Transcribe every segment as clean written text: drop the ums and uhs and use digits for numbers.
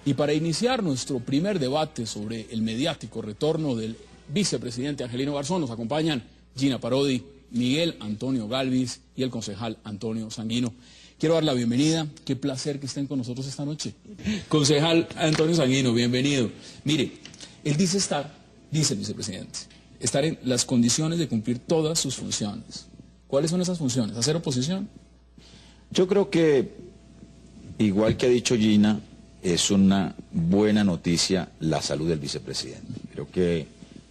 Y para iniciar nuestro primer debate sobre el mediático retorno del vicepresidente Angelino Garzón, nos acompañan Gina Parodi, Miguel Antonio Galvis y el concejal Antonio Sanguino. Quiero dar la bienvenida, qué placer que estén con nosotros esta noche. Concejal Antonio Sanguino, bienvenido. Mire, él dice el vicepresidente, estar en las condiciones de cumplir todas sus funciones. ¿Cuáles son esas funciones? ¿Hacer oposición? Yo creo que, igual que ha dicho Gina, es una buena noticia la salud del vicepresidente. Creo que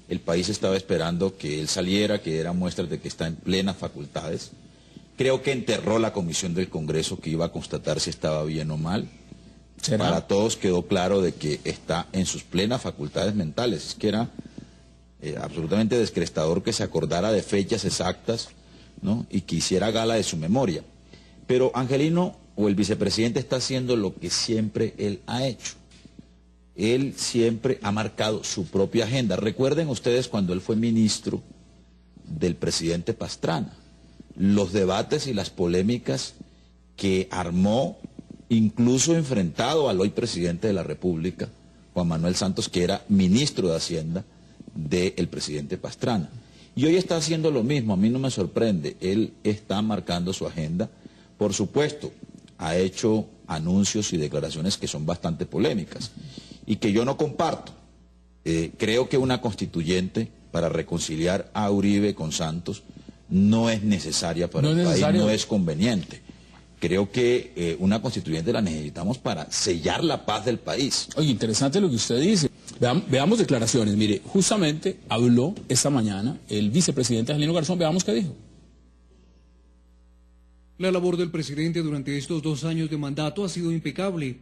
el país estaba esperando que él saliera, que diera muestras de que está en plenas facultades. Creo que enterró la comisión del Congreso que iba a constatar si estaba bien o mal. ¿Será? Para todos quedó claro de que está en sus plenas facultades mentales. Es que era absolutamente descrestador que se acordara de fechas exactas, ¿no? Y que hiciera gala de su memoria. Pero Angelino, o el vicepresidente, está haciendo lo que siempre él ha hecho. Él siempre ha marcado su propia agenda. Recuerden ustedes cuando él fue ministro del presidente Pastrana, los debates y las polémicas que armó, incluso enfrentado al hoy presidente de la República, Juan Manuel Santos, que era ministro de Hacienda del presidente Pastrana. Y hoy está haciendo lo mismo, a mí no me sorprende, él está marcando su agenda. Por supuesto, ha hecho anuncios y declaraciones que son bastante polémicas y que yo no comparto. Creo que una constituyente para reconciliar a Uribe con Santos no es necesaria para el país, no es conveniente. Creo que una constituyente la necesitamos para sellar la paz del país. Oye, interesante lo que usted dice. Veamos declaraciones. Mire, justamente habló esta mañana el vicepresidente Angelino Garzón. Veamos qué dijo. La labor del presidente durante estos 2 años de mandato ha sido impecable.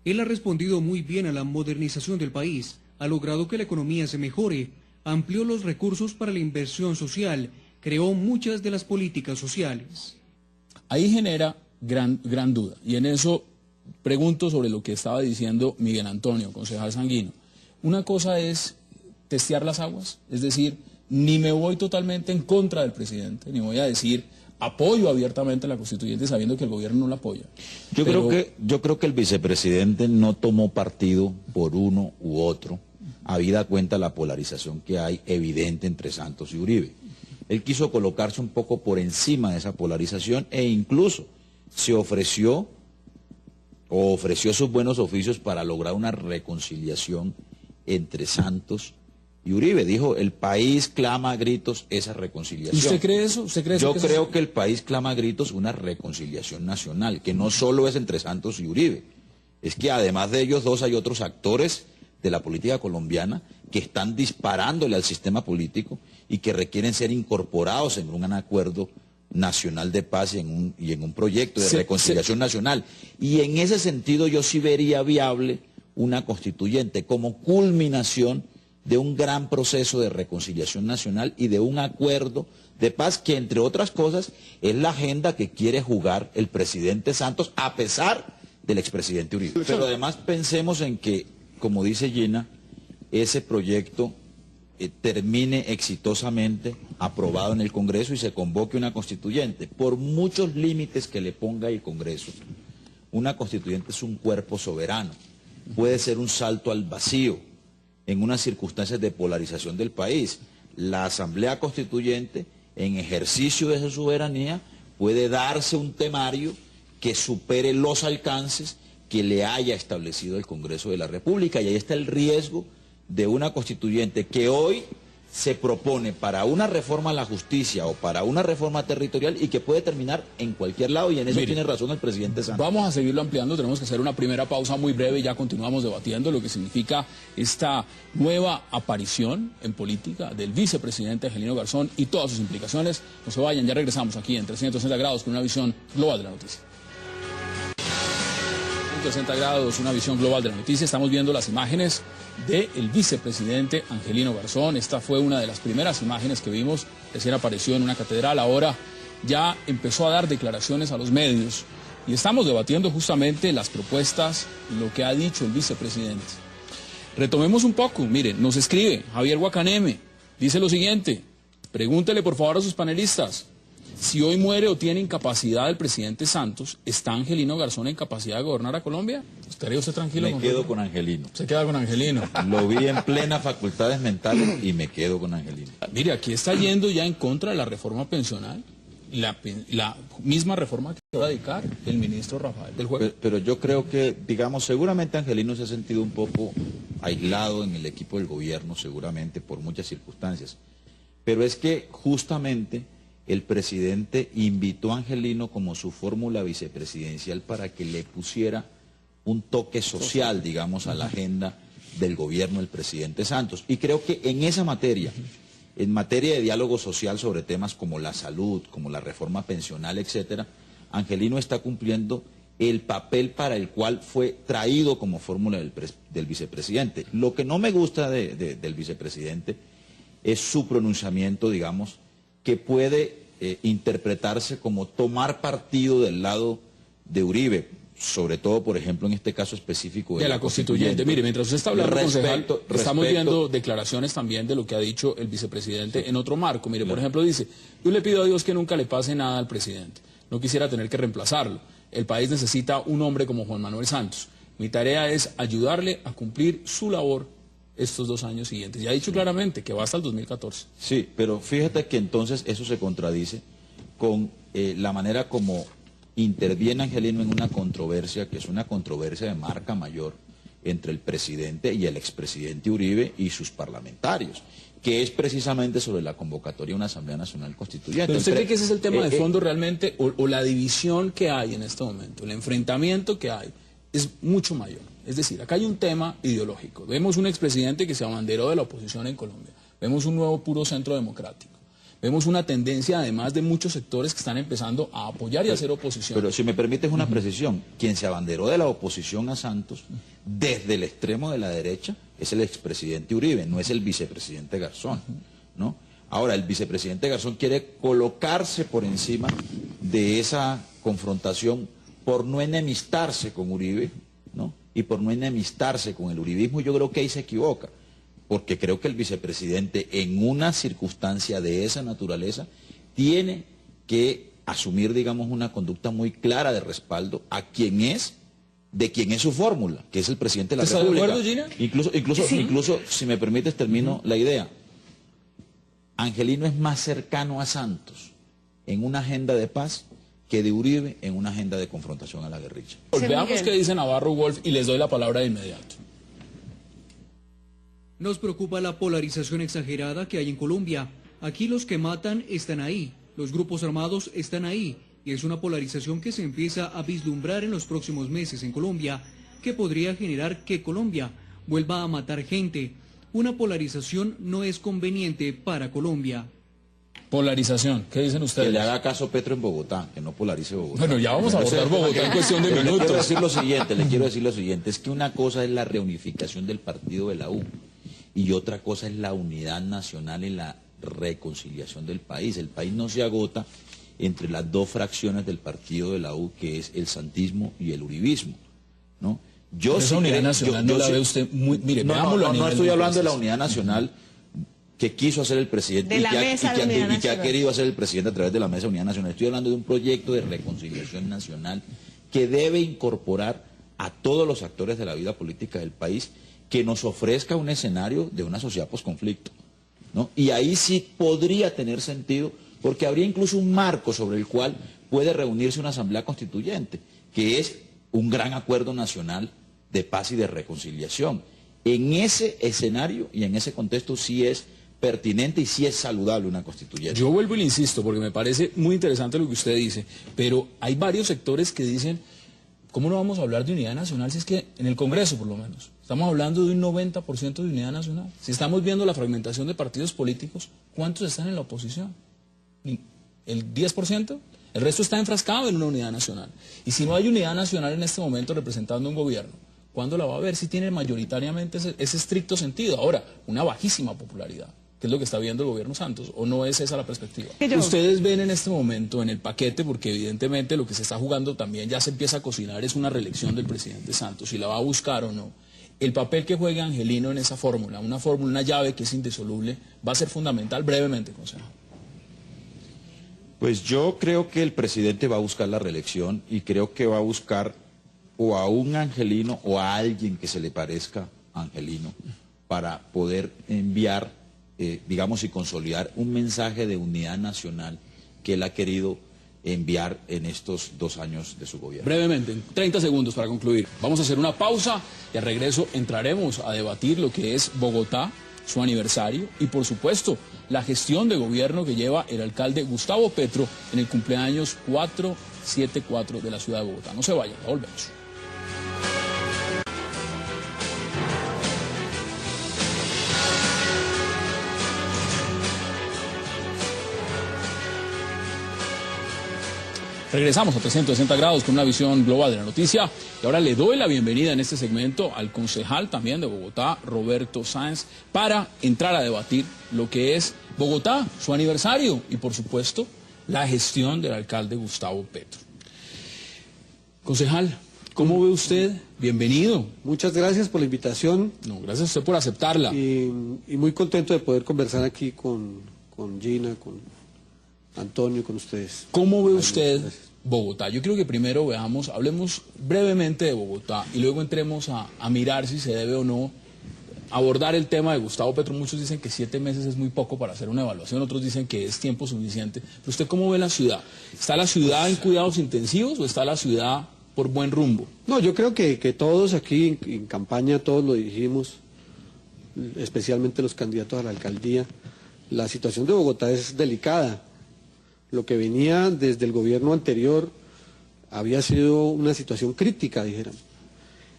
Él ha respondido muy bien a la modernización del país, ha logrado que la economía se mejore, amplió los recursos para la inversión social, creó muchas de las políticas sociales. Ahí genera gran duda, y en eso pregunto sobre lo que estaba diciendo Miguel Antonio, concejal Sanguino. Una cosa es testear las aguas, es decir, ni me voy totalmente en contra del presidente, ni voy a decir apoyo abiertamente a la constituyente sabiendo que el gobierno no la apoya. Yo creo que el vicepresidente no tomó partido por uno u otro, habida cuenta la polarización que hay evidente entre Santos y Uribe. Él quiso colocarse un poco por encima de esa polarización e incluso se ofreció sus buenos oficios para lograr una reconciliación entre Santos y Uribe. Dijo, el país clama a gritos esa reconciliación. ¿Y usted cree eso? Yo creo que el país clama a gritos una reconciliación nacional, que no solo es entre Santos y Uribe, es que además de ellos dos hay otros actores de la política colombiana que están disparándole al sistema político y que requieren ser incorporados en un acuerdo nacional de paz y en un proyecto de reconciliación nacional. Y en ese sentido yo sí vería viable una constituyente como culminación de un gran proceso de reconciliación nacional y de un acuerdo de paz que, entre otras cosas, es la agenda que quiere jugar el presidente Santos a pesar del expresidente Uribe. Pero además pensemos en que, como dice Gina, ese proyecto termine exitosamente aprobado en el Congreso y se convoque una constituyente. Por muchos límites que le ponga el Congreso, una constituyente es un cuerpo soberano, puede ser un salto al vacío en unas circunstancias de polarización del país. La Asamblea Constituyente, en ejercicio de su soberanía, puede darse un temario que supere los alcances que le haya establecido el Congreso de la República, y ahí está el riesgo de una constituyente que hoy se propone para una reforma a la justicia o para una reforma territorial y que puede terminar en cualquier lado, y en eso tiene razón el presidente Santos. Vamos a seguirlo ampliando, tenemos que hacer una primera pausa muy breve y ya continuamos debatiendo lo que significa esta nueva aparición en política del vicepresidente Angelino Garzón y todas sus implicaciones. No se vayan, ya regresamos aquí en 360 grados con una visión global de la noticia. 360 grados, una visión global de la noticia. Estamos viendo las imágenes del vicepresidente Angelino Garzón. Esta fue una de las primeras imágenes que vimos. Recién apareció en una catedral, ahora ya empezó a dar declaraciones a los medios. Y estamos debatiendo justamente las propuestas, lo que ha dicho el vicepresidente. Retomemos un poco. Miren, nos escribe Javier Guacaneme. Dice lo siguiente: pregúntele por favor a sus panelistas Si hoy muere o tiene incapacidad el presidente Santos, ¿está Angelino Garzón en capacidad de gobernar a Colombia? ¿Estaría usted tranquilo? Me quedo con Angelino. Se queda con Angelino. Lo vi en plenas facultades mentales y me quedo con Angelino. Mire, aquí está yendo ya en contra de la reforma pensional, la misma reforma que va a dedicar el ministro Rafael del Juego. Pero yo creo que, digamos, seguramente Angelino se ha sentido un poco aislado en el equipo del gobierno, seguramente por muchas circunstancias. Pero es que justamente el presidente invitó a Angelino como su fórmula vicepresidencial para que le pusiera un toque social, digamos, a la agenda del gobierno del presidente Santos. Y creo que en esa materia, en materia de diálogo social sobre temas como la salud, como la reforma pensional, etcétera, Angelino está cumpliendo el papel para el cual fue traído como fórmula del vicepresidente. Lo que no me gusta del vicepresidente es su pronunciamiento, digamos, que puede interpretarse como tomar partido del lado de Uribe, sobre todo, por ejemplo, en este caso específico de la constituyente. Mire, mientras usted está hablando, concejal, estamos viendo declaraciones también de lo que ha dicho el vicepresidente en otro marco. Mire, por ejemplo, dice, yo le pido a Dios que nunca le pase nada al presidente. No quisiera tener que reemplazarlo. El país necesita un hombre como Juan Manuel Santos. Mi tarea es ayudarle a cumplir su labor estos 2 años siguientes. Ya ha dicho claramente que va hasta el 2014. Sí, pero fíjate que entonces eso se contradice con la manera como interviene Angelino en una controversia, que es una controversia de marca mayor entre el presidente y el expresidente Uribe y sus parlamentarios, que es precisamente sobre la convocatoria de una Asamblea Nacional Constituyente. ¿Pero usted cree que ese es el tema de fondo realmente, o la división que hay en este momento, el enfrentamiento que hay, es mucho mayor? Es decir, acá hay un tema ideológico. Vemos un expresidente que se abanderó de la oposición en Colombia. Vemos un nuevo puro centro democrático. Vemos una tendencia, además, de muchos sectores que están empezando a apoyar y a hacer oposición. Pero si me permites una precisión, quien se abanderó de la oposición a Santos, desde el extremo de la derecha, es el expresidente Uribe, no es el vicepresidente Garzón, ¿no? Ahora, el vicepresidente Garzón quiere colocarse por encima de esa confrontación por no enemistarse con Uribe, ¿no? Y por no enemistarse con el uribismo. Yo creo que ahí se equivoca, porque creo que el vicepresidente en una circunstancia de esa naturaleza tiene que asumir, digamos, una conducta muy clara de respaldo a quien es, de quien es su fórmula, que es el presidente de la República. ¿Estás de acuerdo, Gina? Incluso, si me permites, termino la idea. Angelino es más cercano a Santos en una agenda de paz que de Uribe en una agenda de confrontación a la guerrilla. Veamos qué dice Navarro Wolf y les doy la palabra de inmediato. Nos preocupa la polarización exagerada que hay en Colombia. Aquí los que matan están ahí, los grupos armados están ahí, y es una polarización que se empieza a vislumbrar en los próximos meses en Colombia, que podría generar que Colombia vuelva a matar gente. Una polarización no es conveniente para Colombia. Polarización, ¿qué dicen ustedes? Que le haga caso a Petro en Bogotá, que no polarice Bogotá. Bueno, ya vamos a abordar Bogotá en cuestión de minutos. Le quiero decir lo siguiente, es que una cosa es la reunificación del partido de la U y otra cosa es la unidad nacional y la reconciliación del país. El país no se agota entre las dos fracciones del partido de la U, que es el santismo y el uribismo, ¿no? Esa unidad nacional no la ve usted muy... Mire, no estoy hablando de la unidad nacional que quiso hacer el presidente y que ha querido hacer el presidente a través de la Mesa de Unidad Nacional. Estoy hablando de un proyecto de reconciliación nacional que debe incorporar a todos los actores de la vida política del país, que nos ofrezca un escenario de una sociedad posconflicto, ¿no? Y ahí sí podría tener sentido, porque habría incluso un marco sobre el cual puede reunirse una asamblea constituyente, que es un gran acuerdo nacional de paz y de reconciliación. En ese escenario y en ese contexto sí es pertinente y sí es saludable una constituyente. Yo vuelvo y le insisto, porque me parece muy interesante lo que usted dice, pero hay varios sectores que dicen, ¿cómo no vamos a hablar de unidad nacional si es que en el Congreso, por lo menos, estamos hablando de un 90% de unidad nacional? Si estamos viendo la fragmentación de partidos políticos, ¿cuántos están en la oposición? ¿El 10%? El resto está enfrascado en una unidad nacional. Y si no hay unidad nacional en este momento representando un gobierno, ¿cuándo la va a ver? Si tiene mayoritariamente ese estricto sentido. Ahora, una bajísima popularidad, que es lo que está viendo el gobierno Santos, ¿o no es esa la perspectiva? Ustedes ven en este momento en el paquete, porque evidentemente lo que se está jugando también ya se empieza a cocinar, es una reelección del presidente Santos, si la va a buscar o no. El papel que juegue Angelino en esa fórmula, una llave que es indisoluble, va a ser fundamental. Brevemente, consejero. Pues yo creo que el presidente va a buscar la reelección y creo que va a buscar o a un Angelino o a alguien que se le parezca a Angelino para poder enviar, digamos, y consolidar un mensaje de unidad nacional que él ha querido enviar en estos 2 años de su gobierno. Brevemente, en 30 segundos para concluir. Vamos a hacer una pausa y al regreso entraremos a debatir lo que es Bogotá, su aniversario y, por supuesto, la gestión de gobierno que lleva el alcalde Gustavo Petro en el cumpleaños 474 de la ciudad de Bogotá. No se vayan, ya volvemos. Regresamos a 360 grados con una visión global de la noticia y ahora le doy la bienvenida en este segmento al concejal también de Bogotá, Roberto Sáenz, para entrar a debatir lo que es Bogotá, su aniversario y por supuesto la gestión del alcalde Gustavo Petro. Concejal, ¿cómo ve usted? Bienvenido. Muchas gracias por la invitación. No, gracias a usted por aceptarla. Y muy contento de poder conversar aquí con Gina, con Antonio, con ustedes. ¿Cómo ve usted Bogotá? Yo creo que primero hablemos brevemente de Bogotá y luego entremos a mirar si se debe o no abordar el tema de Gustavo Petro. Muchos dicen que 7 meses es muy poco para hacer una evaluación, otros dicen que es tiempo suficiente. Pero ¿usted cómo ve la ciudad? ¿Está la ciudad en cuidados intensivos o está la ciudad por buen rumbo? No, yo creo que todos aquí en campaña, todos lo dijimos, especialmente los candidatos a la alcaldía, la situación de Bogotá es delicada. Lo que venía desde el gobierno anterior había sido una situación crítica, dijeran.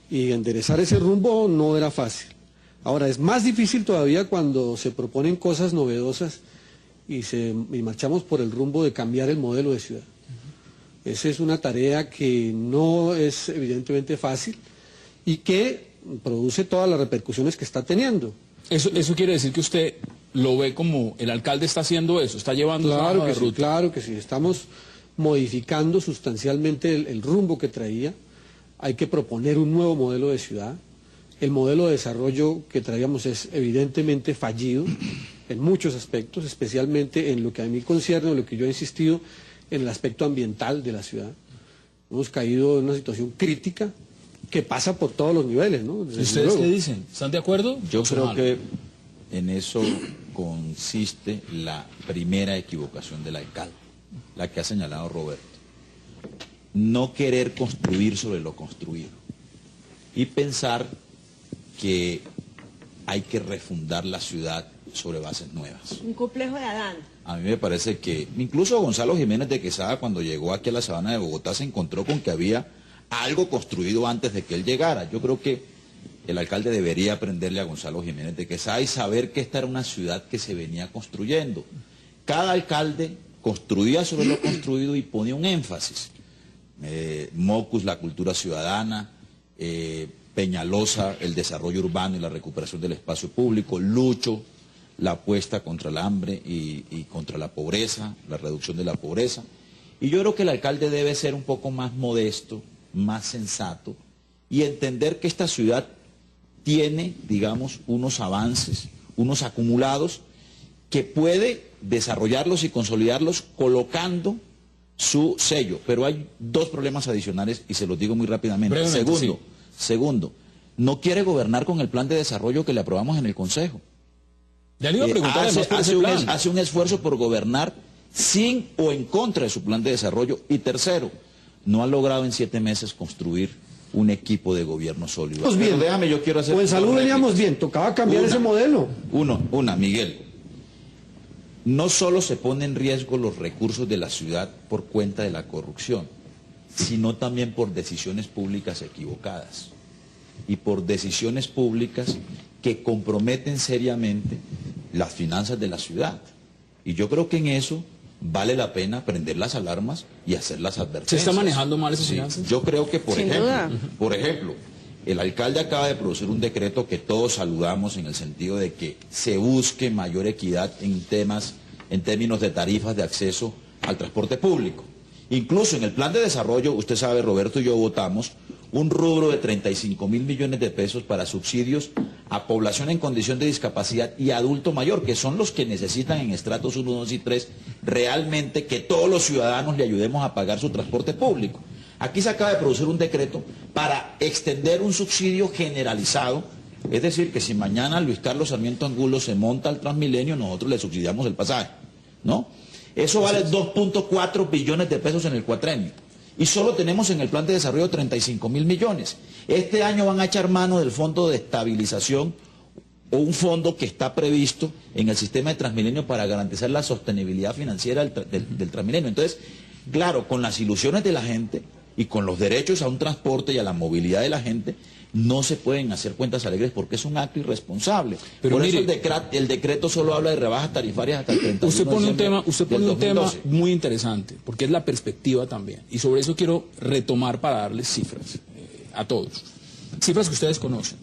Y enderezar ese rumbo no era fácil. Ahora, es más difícil todavía cuando se proponen cosas novedosas y marchamos por el rumbo de cambiar el modelo de ciudad. Esa es una tarea que no es evidentemente fácil y que produce todas las repercusiones que está teniendo. Eso quiere decir que usted lo ve como el alcalde está haciendo eso, está llevando claro esa que ruta. Sí, claro que sí, estamos modificando sustancialmente el rumbo que traía. Hay que proponer un nuevo modelo de ciudad. El modelo de desarrollo que traíamos es evidentemente fallido en muchos aspectos, especialmente en lo que a mí concierne, en lo que yo he insistido, en el aspecto ambiental de la ciudad. Hemos caído en una situación crítica que pasa por todos los niveles, ¿no? ¿Y ustedes qué dicen? ¿Están de acuerdo? Yo creo que en eso consiste la primera equivocación del alcalde, la que ha señalado Roberto. No querer construir sobre lo construido y pensar que hay que refundar la ciudad sobre bases nuevas. Un complejo de Adán. A mí me parece que incluso Gonzalo Jiménez de Quesada, cuando llegó aquí a la sabana de Bogotá, se encontró con que había algo construido antes de que él llegara. Yo creo que el alcalde debería aprenderle a Gonzalo Jiménez de Quesada y saber que esta era una ciudad que se venía construyendo. Cada alcalde construía sobre lo construido y ponía un énfasis. Mocus, la cultura ciudadana, Peñalosa, el desarrollo urbano y la recuperación del espacio público, Lucho, la apuesta contra el hambre y contra la pobreza, la reducción de la pobreza. Y yo creo que el alcalde debe ser un poco más modesto, más sensato y entender que esta ciudad tiene, digamos, unos avances, unos acumulados que puede desarrollarlos y consolidarlos colocando su sello. Pero hay 2 problemas adicionales y se los digo muy rápidamente. Segundo, no quiere gobernar con el plan de desarrollo que le aprobamos en el Consejo. Ya le iba a preguntar hace un esfuerzo por gobernar sin o en contra de su plan de desarrollo. Y tercero, no ha logrado en 7 meses construir un equipo de gobierno sólido. Pues bien, déjame, yo quiero hacer... Pues en salud veníamos bien, tocaba cambiar ese modelo. Miguel. No solo se pone en riesgo los recursos de la ciudad por cuenta de la corrupción, sino también por decisiones públicas equivocadas y por decisiones públicas que comprometen seriamente las finanzas de la ciudad. Y yo creo que en eso vale la pena prender las alarmas y hacer las advertencias. ¿Se está manejando mal esas finanzas? Yo creo que, por ejemplo, el alcalde acaba de producir un decreto que todos saludamos en el sentido de que se busque mayor equidad en términos de tarifas de acceso al transporte público. Incluso en el plan de desarrollo, usted sabe, Roberto y yo votamos un rubro de 35.000 millones de pesos para subsidios a población en condición de discapacidad y adulto mayor, que son los que necesitan en estratos 1, 2 y 3 realmente que todos los ciudadanos le ayudemos a pagar su transporte público. Aquí se acaba de producir un decreto para extender un subsidio generalizado, es decir, que si mañana Luis Carlos Sarmiento Angulo se monta al Transmilenio, nosotros le subsidiamos el pasaje, ¿no? Eso vale 2.4 billones de pesos en el cuatrenio. Y solo tenemos en el plan de desarrollo 35.000 millones. Este año van a echar mano del fondo de estabilización o un fondo que está previsto en el sistema de Transmilenio para garantizar la sostenibilidad financiera del Transmilenio. Entonces, claro, con las ilusiones de la gente y con los derechos a un transporte y a la movilidad de la gente, no se pueden hacer cuentas alegres porque es un acto irresponsable. Pero por mire, eso el decreto solo habla de rebajas tarifarias hasta el 31 usted pone de un tema muy interesante, porque es la perspectiva también. Y sobre eso quiero retomar para darles cifras a todos. Cifras que ustedes conocen.